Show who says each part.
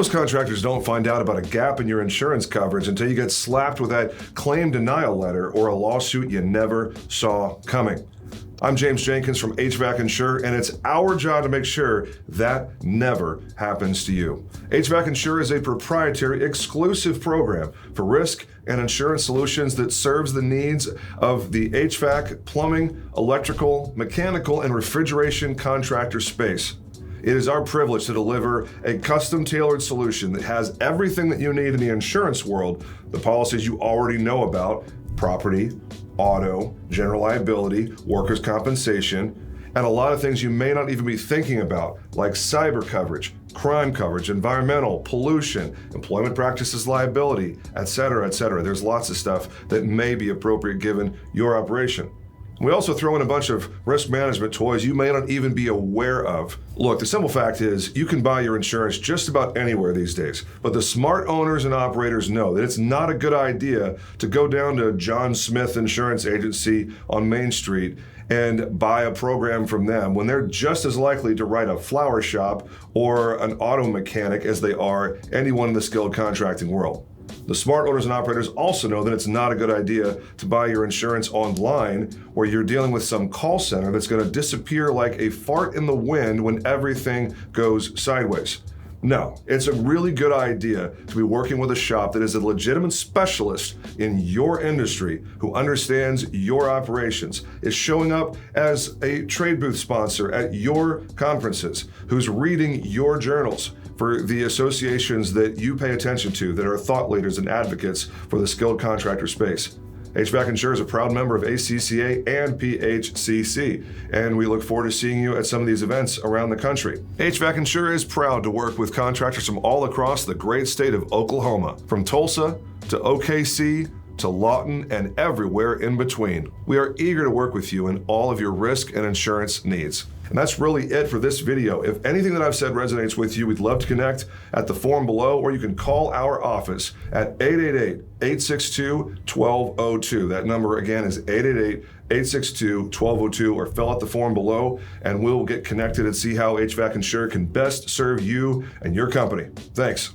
Speaker 1: Most contractors don't find out about a gap in your insurance coverage until you get slapped with that claim denial letter or a lawsuit you never saw coming. I'm James Jenkins from HVAC Insure, and it's our job to make sure that never happens to you. HVAC Insure is a proprietary, exclusive program for risk and insurance solutions that serves the needs of the HVAC, plumbing, electrical, mechanical, and refrigeration contractor space. It is our privilege to deliver a custom-tailored solution that has everything that you need in the insurance world, the policies you already know about: property, auto, general liability, workers' compensation, and a lot of things you may not even be thinking about, like cyber coverage, crime coverage, environmental, pollution, employment practices liability, etc., etc. There's lots of stuff that may be appropriate given your operation. We also throw in a bunch of risk management toys you may not even be aware of. Look, the simple fact is you can buy your insurance just about anywhere these days, but the smart owners and operators know that it's not a good idea to go down to John Smith Insurance Agency on Main Street and buy a program from them when they're just as likely to write a flower shop or an auto mechanic as they are anyone in the skilled contracting world. The smart owners and operators also know that it's not a good idea to buy your insurance online where you're dealing with some call center that's going to disappear like a fart in the wind when everything goes sideways. No, it's a really good idea to be working with a shop that is a legitimate specialist in your industry who understands your operations, is showing up as a trade booth sponsor at your conferences, who's reading your journals for the associations that you pay attention to that are thought leaders and advocates for the skilled contractor space. HVAC Insure is a proud member of ACCA and PHCC, and we look forward to seeing you at some of these events around the country. HVAC Insure is proud to work with contractors from all across the great state of Oklahoma, from Tulsa to OKC to Lawton and everywhere in between. We are eager to work with you in all of your risk and insurance needs. And that's really it for this video. If anything that I've said resonates with you, we'd love to connect at the form below, or you can call our office at 888-862-1202. That number again is 888-862-1202, or fill out the form below and we'll get connected and see how HVAC Insure can best serve you and your company. Thanks.